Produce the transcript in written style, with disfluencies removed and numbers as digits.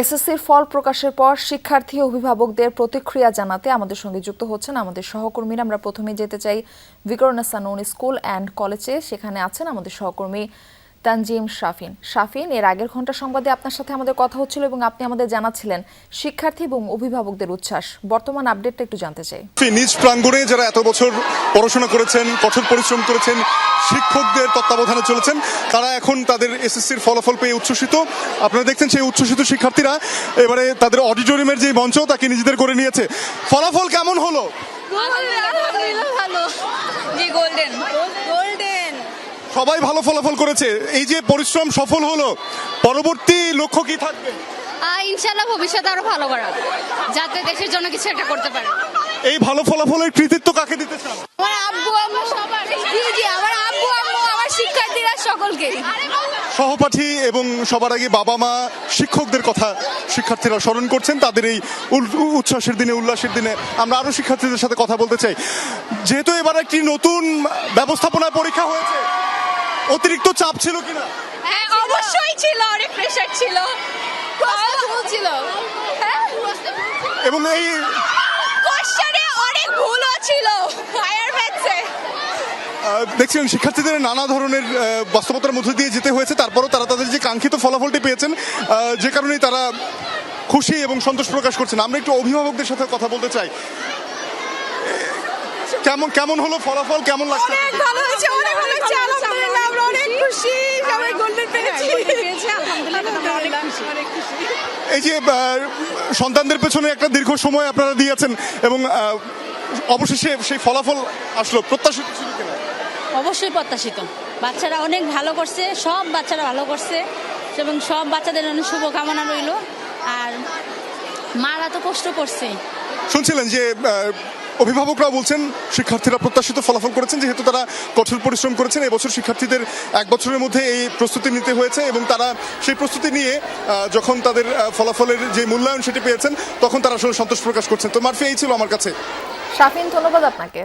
এসএসসির ফল প্রকাশের পর শিক্ষার্থী ও অভিভাবকদের প্রতিক্রিয়া জানাতে আমাদের সঙ্গে যুক্ত হচ্ছেন আমাদের সহকর্মীরা। আমরা প্রথমে যেতে চাই ভিকারুন্নিসা নূন স্কুল অ্যান্ড কলেজে। সেখানে আছেন আমাদের সহকর্মী তানজিম শাফিন। এর আগের ঘন্টা সংবাদে আপনার সাথে আমাদের কথা হচ্ছিল এবং আপনি আমাদের জানাচ্ছিলেন শিক্ষার্থী এবং অভিভাবকদের উচ্ছ্বাস। বর্তমান আপডেটটা একটু জানতে চাই। নিজ প্রাঙ্গণে যারা এত বছর পড়াশোনা করেছেন, কঠোর পরিশ্রম করেছেন, শিক্ষকদের তত্ত্বাবধানে চলেছেন, তারা এখন তাদের এসএসসির ফলাফল পেয়ে উচ্ছ্বসিত। আপনারা দেখছেন সেই উচ্ছ্বসিত শিক্ষার্থীরা এবারে তাদের অডিটোরিয়ামের যে মঞ্চ তাকে নিজেদের করে নিয়েছে। ফলাফল কেমন হলো? সবাই ভালো ফলাফল করেছে। এই যে পরিশ্রম সফল হলো, পরবর্তী লক্ষ্য কি থাকবে? ইনশাআল্লাহ ভবিষ্যতে আরো ভালো করা, যাতে দেশের জন্য কিছু একটা করতে পারে। এই ভালো ফলাফলের কৃতিত্ব কাকে দিতে চান? আমার আব্বু আম্মু সবার, আমার আব্বু আম্মু, আমার শিক্ষার্থীরা সকলকে। সহপাঠী এবং সবার আগে বাবা মা, শিক্ষকদের কথা শিক্ষার্থীরা স্মরণ করছেন তাদের এই উচ্ছ্বাসের দিনে, উল্লাসের দিনে। আমরা আরো শিক্ষার্থীদের সাথে কথা বলতে চাই। যেহেতু এবার একটি নতুন ব্যবস্থাপনা পরীক্ষা হয়েছে, অতিরিক্ত চাপ ছিল কিনা? হ্যাঁ অবশ্যই ছিল, অনেক প্রেসার ছিল, ছিল এবং এই কোশ্চেনে অনেক ভুলও ছিল। হায়ার ম্যাথসে দেখছিলেন শিক্ষার্থীদের নানা ধরনের বাস্তবতার মধ্যে দিয়ে যেতে হয়েছে, তারপরও তারা তাদের যে কাঙ্ক্ষিত ফলাফলটি পেয়েছেন, যে কারণেই তারা খুশি এবং সন্তোষ প্রকাশ করছেন। আমরা একটু অভিভাবকদের সাথে কথা বলতে চাই। কেমন হলো ফলাফল, কেমন লাগছে? অনেক ভালো হয়েছে, অনেক ভালো হয়েছে, আলহামদুলিল্লাহ আমরা অনেক খুশি, সবাই গোল্ডেন পেয়েছি, আলহামদুলিল্লাহ অনেক খুশি। এই যে সন্তানদের পেছনে একটা দীর্ঘ সময় আপনারা দিয়েছেন এবং অবশেষে সেই ফলাফল আসলো, প্রত্যাশিত ছিল কিনা? অবশ্যই প্রত্যাশিত। বাচ্চারা অনেক ভালো করছে, সব বাচ্চারা ভালো করছে এবং সব বাচ্চাদের অনেক শুভকামনা রইল। আর মারা তো কষ্ট করছে। শুনছিলেন যে অভিভাবকরা বলছেন শিক্ষার্থীরা প্রত্যাশিত ফলাফল করেছেন, যেহেতু তারা কঠোর পরিশ্রম করেছেন। এবছর শিক্ষার্থীদের এক বছরের মধ্যে এই প্রস্তুতি নিতে হয়েছে এবং তারা সেই প্রস্তুতি নিয়ে যখন তাদের ফলাফলের যে মূল্যায়ন সেটি পেয়েছেন, তখন তারা আসলে সন্তোষ প্রকাশ করছেন। তো মারফি, এই ছিল আমার কাছে। শাফিন, ধন্যবাদ আপনাকে।